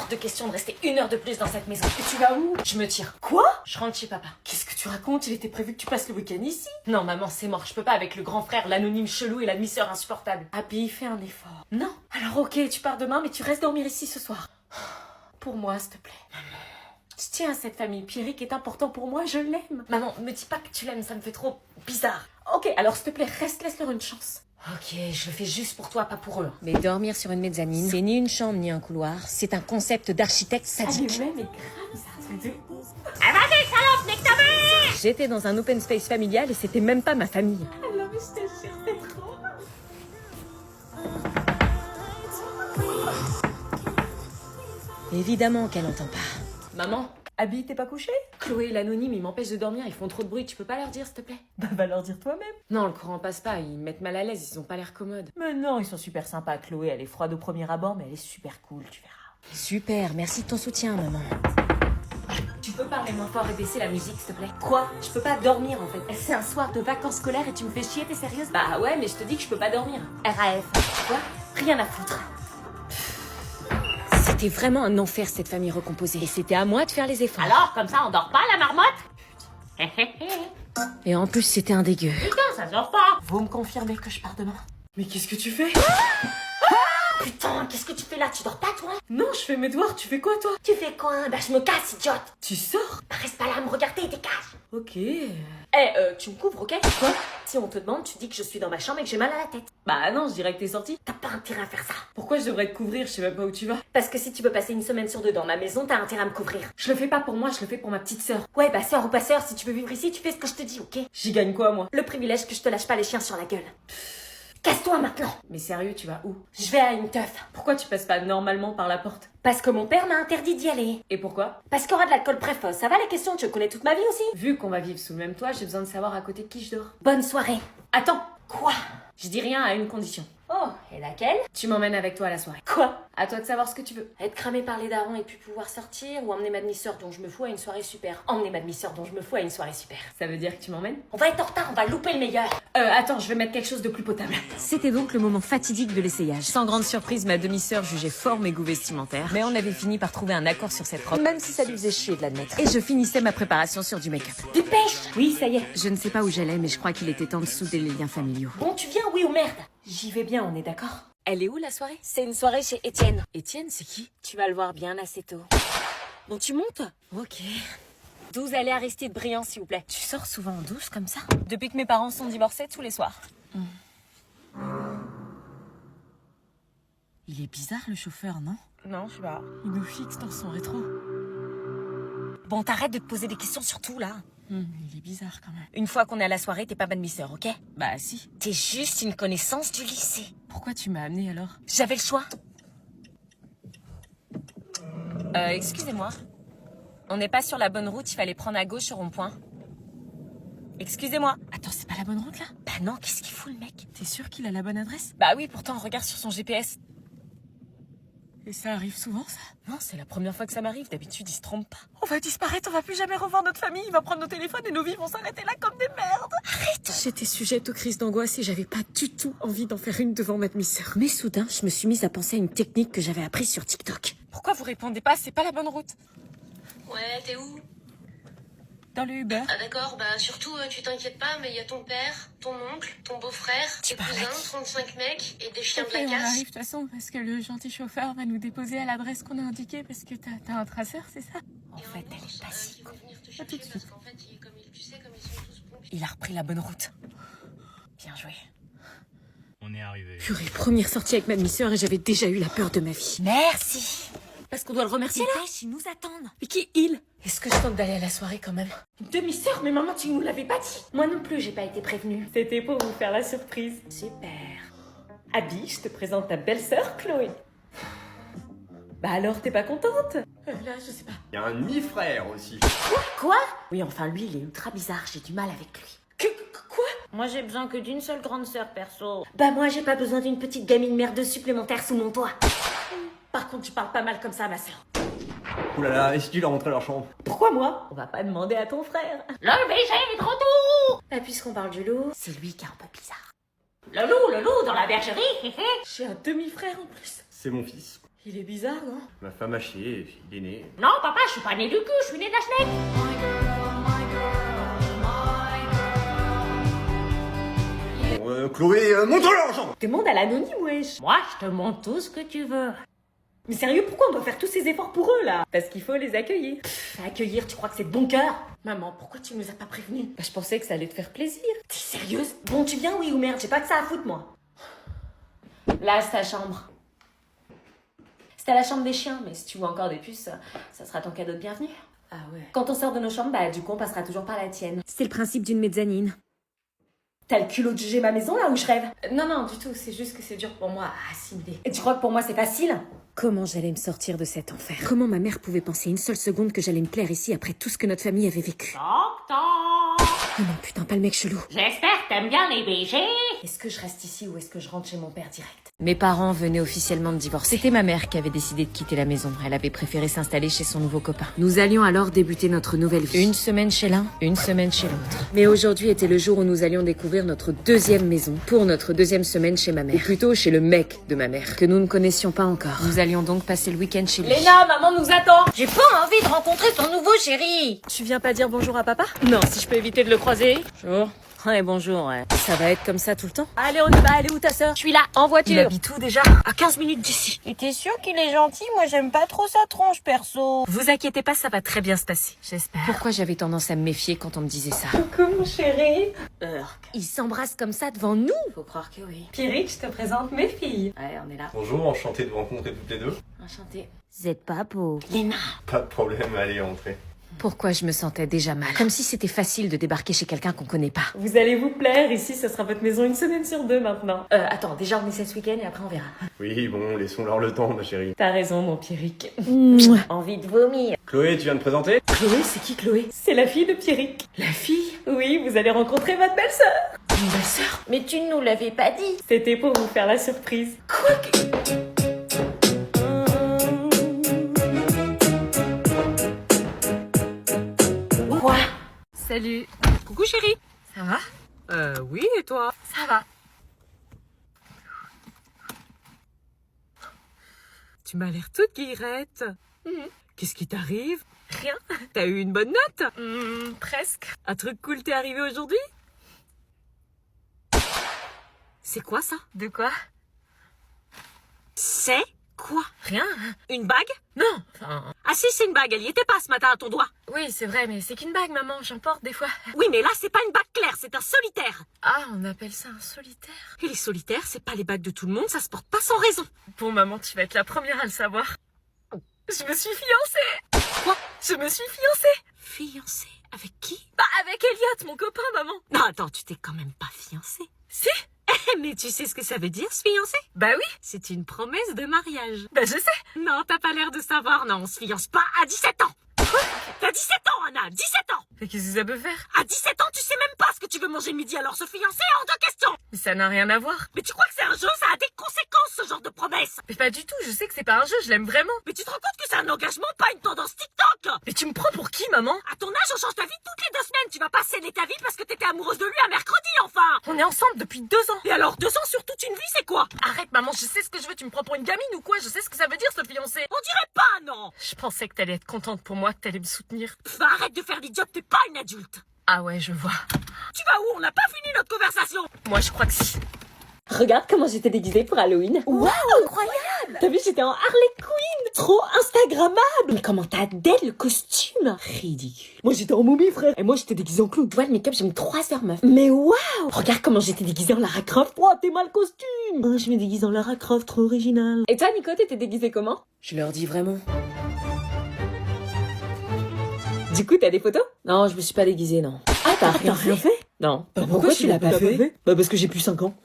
Hors de question de rester 1 heure de plus dans cette maison. Et tu vas où? Je me tire. Quoi? Je rentre chez papa. Qu'est-ce que tu racontes? Il était prévu que tu passes le week-end ici. Non, maman, c'est mort. Je peux pas avec le grand frère, l'anonyme chelou et la demi-sœur insupportable. Abby, fais un effort. Non. Alors ok, tu pars demain, mais tu restes dormir ici ce soir. Pour moi, s'il te plaît. Je tiens à cette famille. Pierrick est important pour moi, je l'aime. Maman, me dis pas que tu l'aimes, ça me fait trop bizarre. Ok, alors s'il te plaît, reste, laisse-leur une chance. Ok, je le fais juste pour toi, pas pour eux. Mais dormir sur une mezzanine, c'est ni une chambre ni un couloir, c'est un concept d'architecte sadique. Mais grave, c'est un truc de ouf. J'étais dans un open space familial et c'était même pas ma famille. Alors, je te jure, c'est trop. Évidemment qu'elle entend pas. Maman, Abby, t'es pas couchée? Chloé et l'anonyme, ils m'empêchent de dormir, ils font trop de bruit, tu peux pas leur dire, s'il te plaît? Bah va leur dire toi-même. Non, le courant passe pas, ils me mettent mal à l'aise, ils ont pas l'air commodes. Mais non, ils sont super sympas. Chloé, elle est froide au premier abord, mais elle est super cool, tu verras. Super, merci de ton soutien, maman. Tu peux parler moins fort et baisser la musique, s'il te plaît? Quoi? Je peux pas dormir, en fait. C'est un soir de vacances scolaires et tu me fais chier, t'es sérieuse? Bah ouais, mais je te dis que je peux pas dormir. RAF. Quoi? Rien à foutre. C'était vraiment un enfer cette famille recomposée. Et c'était à moi de faire les efforts. Alors, comme ça, on dort pas, la marmotte? Et en plus, c'était un dégueu. Putain, ça dort pas. Vous me confirmez que je pars demain? Mais qu'est-ce que tu fais? Putain, qu'est-ce que tu fais là? Tu dors pas, toi? Non, je fais mes devoirs, tu fais quoi, toi? Tu fais quoi? Bah, je me casse, idiote. Tu sors? Bah, reste pas là à me regarder et dégage. Ok. Tu me couvres, ok? Quoi? Si on te demande, tu dis que je suis dans ma chambre et que j'ai mal à la tête. Bah non, je dirais que t'es sortie. T'as pas intérêt à faire ça. Pourquoi je devrais te couvrir? Je sais même pas où tu vas. Parce que si tu veux passer une semaine sur 2 dans ma maison, t'as intérêt à me couvrir. Je le fais pas pour moi, je le fais pour ma petite sœur. Ouais, bah sœur ou pas sœur, si tu veux vivre ici, tu fais ce que je te dis, ok? J'y gagne quoi, moi? Le privilège que je te lâche pas les chiens sur la gueule. Casse-toi maintenant. Mais sérieux, tu vas où? Je vais à une teuf. Pourquoi tu passes pas normalement par la porte? Parce que mon père m'a interdit d'y aller. Et pourquoi? Parce qu'il y aura de l'alcool précoce. Ça va la question? Tu connais toute ma vie aussi? Vu qu'on va vivre sous le même toit, j'ai besoin de savoir à côté de qui je dors. Bonne soirée. Attends! Quoi? Je dis rien à une condition. Oh, et laquelle? Tu m'emmènes avec toi à la soirée. Quoi? À toi de savoir ce que tu veux. Être cramé par les darons et puis pouvoir sortir, ou emmener ma demi-sœur dont je me fous à une soirée super. Emmener ma demi-sœur dont je me fous à une soirée super. Ça veut dire que tu m'emmènes? On va être en retard, on va louper le meilleur. Attends, je vais mettre quelque chose de plus potable. C'était donc le moment fatidique de l'essayage. Sans grande surprise, ma demi-sœur jugeait fort mes goûts vestimentaires. Mais on avait fini par trouver un accord sur cette robe, même si ça lui faisait chier de l'admettre. Et je finissais ma préparation sur du make-up. Dépêche! Oui, ça y est. Je ne sais pas où j'allais, mais je crois qu'il était temps de souder les liens familiaux. Bon, tu viens, oui ou merde? J'y vais bien, on est d'accord? Elle est où la soirée? C'est une soirée chez Étienne. Étienne, c'est qui? Tu vas le voir bien assez tôt. Bon, tu montes? Ok. 12 allées Aristide Briand, s'il vous plaît. Tu sors souvent en douce comme ça? Depuis que mes parents sont divorcés, tous les soirs. Il est bizarre le chauffeur, non? Non, je sais pas. Il nous fixe dans son rétro. Bon, t'arrêtes de te poser des questions sur tout, là. Il est bizarre quand même. Une fois qu'on est à la soirée, t'es pas ma demi-sœur, ok? Bah si. T'es juste une connaissance du lycée. Pourquoi tu m'as amené alors? J'avais le choix. Excusez-moi. On n'est pas sur la bonne route, il fallait prendre à gauche au rond-point. Excusez-moi. Attends, c'est pas la bonne route là? Bah non, qu'est-ce qu'il fout le mec? T'es sûr qu'il a la bonne adresse? Bah oui, pourtant, regarde sur son GPS. Et ça arrive souvent ça? Non, c'est la première fois que ça m'arrive. D'habitude, il se trompe pas. On va disparaître, on va plus jamais revoir notre famille, il va prendre nos téléphones et nos vies vont s'arrêter là comme des merdes. Arrête! J'étais sujette aux crises d'angoisse et j'avais pas du tout envie d'en faire une devant ma demi-sœur. Mais soudain, je me suis mise à penser à une technique que j'avais apprise sur TikTok. Pourquoi vous répondez pas? C'est pas la bonne route. Ouais, t'es où? Dans le Uber. Ah d'accord, bah surtout tu t'inquiètes pas, mais il y a ton père, ton oncle, ton beau-frère, tes cousins, 35 mecs et des chiens de la On casse. arrive de toute façon parce que le gentil chauffeur va nous déposer à l'adresse qu'on a indiquée parce que t'as un traceur, c'est ça? En fait, elle est pas si con. Pas tout de suite. Parce qu'en fait, tu sais, comme ils sont tous pompiers. Il a repris la bonne route. Bien joué. On est arrivé. Purée, première sortie avec ma demi-sœur et j'avais déjà eu la peur de ma vie. Merci. Parce qu'on doit le remercier là? Dépêche, ils nous attendent. Mais qui il? Est-ce que je tente d'aller à la soirée quand même? Demi-sœur, mais maman, tu nous l'avais pas dit. Moi non plus, j'ai pas été prévenue. C'était pour vous faire la surprise. Super. Abby, je te présente ta belle-sœur, Chloé. Bah alors, t'es pas contente? Là, je sais pas. Il y a un demi-frère aussi. Quoi? Oui, enfin, lui, il est ultra bizarre. J'ai du mal avec lui. Quoi? Moi, j'ai besoin que d'une seule grande sœur, perso. Bah, moi, j'ai pas besoin d'une petite gamine merde supplémentaire sous mon toit. Par contre, tu parles pas mal comme ça, ma sœur. Ouh là là, et si tu leur montrais leur chambre? Pourquoi moi? On va pas demander à ton frère. Le BG est trop doux. Bah, puisqu'on parle du loup, c'est lui qui est un peu bizarre. Le loup dans la bergerie. J'ai un demi-frère en plus. C'est mon fils. Il est bizarre, non? Ma femme a chié, il est né. Non, papa, je suis pas née du cul, je suis née de la schneck. Bon, Chloé, montre-le l'argent. Demande à l'anonyme, wesh. Moi, je te montre tout ce que tu veux. Mais sérieux, pourquoi on doit faire tous ces efforts pour eux, là? Parce qu'il faut les accueillir. Accueillir, tu crois que c'est de bon cœur? Maman, pourquoi tu nous as pas prévenus? Bah, je pensais que ça allait te faire plaisir. T'es sérieuse? Bon, tu viens, oui ou merde? J'ai pas que ça à foutre, moi. Là, c'est ta chambre. C'était la chambre des chiens, mais si tu vois encore des puces, ça sera ton cadeau de bienvenue. Ah ouais. Quand on sort de nos chambres, bah du coup, on passera toujours par la tienne. C'est le principe d'une mezzanine. T'as le culot de juger ma maison, là, où je rêve? Non, du tout, c'est juste que c'est dur pour moi à assimiler. Et tu crois que pour moi, c'est facile? Comment j'allais me sortir de cet enfer? Comment ma mère pouvait penser une seule seconde que j'allais me plaire ici après tout ce que notre famille avait vécu? Oh non, putain, pas le mec chelou. J'espère que t'aimes bien les BG. Est-ce que je reste ici ou est-ce que je rentre chez mon père direct? Mes parents venaient officiellement de divorcer. C'était ma mère qui avait décidé de quitter la maison. Elle avait préféré s'installer chez son nouveau copain. Nous allions alors débuter notre nouvelle vie. Une semaine chez l'un, une semaine chez l'autre. Mais aujourd'hui était le jour où nous allions découvrir notre deuxième maison pour notre deuxième semaine chez ma mère. Ou plutôt chez le mec de ma mère, que nous ne connaissions pas encore. Nous allions donc passer le week-end chez lui. Léna, maman nous attend. J'ai pas envie de rencontrer ton nouveau chéri. Tu viens pas dire bonjour à papa? Non, si je peux éviter de le croiser. Bonjour. Ouais, bonjour, ouais. Ça va être comme ça tout le temps? Allez, on y va. Elle est où ta sœur? Je suis là, en voiture. Il habite où déjà? À 15 minutes d'ici. Et t'es sûr qu'il est gentil? Moi, j'aime pas trop sa tronche, perso. Vous inquiétez pas, ça va très bien se passer, j'espère. Pourquoi j'avais tendance à me méfier quand on me disait ça? Coucou, mon chéri. Ils s'embrassent comme ça devant nous? Faut croire que oui. Pierrick, je te présente mes filles. Ouais, on est là. Bonjour, enchanté de vous rencontrer toutes les deux. Enchanté. Vous êtes pas beau. Léna. Pas de problème, allez, entrez. Pourquoi je me sentais déjà mal? Comme si c'était facile de débarquer chez quelqu'un qu'on connaît pas. Vous allez vous plaire, ici, ce sera votre maison une semaine sur deux maintenant. Attends, déjà on essaie ce week-end et après on verra. Oui, bon, laissons-leur le temps, ma chérie. T'as raison, mon Pierrick. Envie de vomir. Chloé, tu viens de présenter? Chloé, c'est qui Chloé? C'est la fille de Pierrick. La fille? Oui, vous allez rencontrer votre belle-sœur. Une belle-sœur? Mais tu ne nous l'avais pas dit. C'était pour vous faire la surprise. Quoi? Salut. Coucou chérie. Ça va? Oui, et toi? Ça va. Tu m'as l'air toute guillerette. Qu'est-ce qui t'arrive? Rien. T'as eu une bonne note? Presque. Un truc cool t'est arrivé aujourd'hui? C'est quoi ça? De quoi? C'est quoi? Rien. Une bague? Non. Enfin... Ah si, c'est une bague, elle y était pas ce matin à ton doigt. Oui, c'est vrai, mais c'est qu'une bague, maman. J'en porte des fois. Oui, mais là, c'est pas une bague claire, c'est un solitaire. Ah, on appelle ça un solitaire. Et les solitaires, c'est pas les bagues de tout le monde, ça se porte pas sans raison. Bon, maman, tu vas être la première à le savoir. Je me suis fiancée. Quoi? Je me suis fiancée. Fiancée? Avec qui? Bah, avec Elliot, mon copain, maman. Non, attends, tu t'es quand même pas fiancée. Si? Mais tu sais ce que ça veut dire, se fiancer? Bah oui. C'est une promesse de mariage. Bah, je sais. Non, t'as pas l'air de savoir, non, on se fiance pas à 17 ans. Quoi? T'as 17 ans, Anna, 17 ans. Mais qu'est-ce que ça peut faire? À 17 ans, tu sais même pas ce que tu veux manger le midi, alors se fiancer hors de question. Mais ça n'a rien à voir. Mais tu crois que c'est un jeu, ça a des conséquences, ce genre de promesse. Mais pas du tout, je sais que c'est pas un jeu, je l'aime vraiment. Mais tu te rends compte que c'est un engagement, pas une tendance TikTok. Mais tu me prends pour qui, maman? À ton âge, on change ta vie toutes les 2 semaines. Tu vas pas sceller ta vie parce que t'étais amoureuse de lui un mercredi, enfin. On est ensemble depuis 2 ans. Et alors, 2 ans sur toute une vie, c'est quoi? Arrête, maman, je sais ce que je veux, tu me prends pour une gamine ou quoi? Je sais ce que ça veut dire, se fiancer. On dirait pas, non. Je pensais que t'allais être contente pour moi, que t'allais me soutenir. Pff, arrête de faire l'idiote, t'es pas une adulte. Ah ouais, je vois. Tu vas où? On n'a pas fini notre conversation. Moi, je crois que si. Regarde comment j'étais déguisée pour Halloween. Waouh, incroyable! T'as vu, j'étais en Harley Quinn. Trop instagrammable. Mais comment t'as dead le costume? Ridicule. Moi, j'étais en momie, frère. Et moi, j'étais déguisée en clown. Tu vois, le make-up, j'ai mis 3 heures, meuf. Mais waouh! Regarde comment j'étais déguisée en Lara Croft. Oh, t'es mal costume. Oh, je me déguise en Lara Croft, trop original. Et toi, Nico, t'étais déguisée comment? Je leur dis vraiment. Du coup, t'as des photos? Non, je me suis pas déguisée, non. Ah, t'as rien fait? Non. Pourquoi tu l'as pas fait? Bah, parce que j'ai plus 5 ans.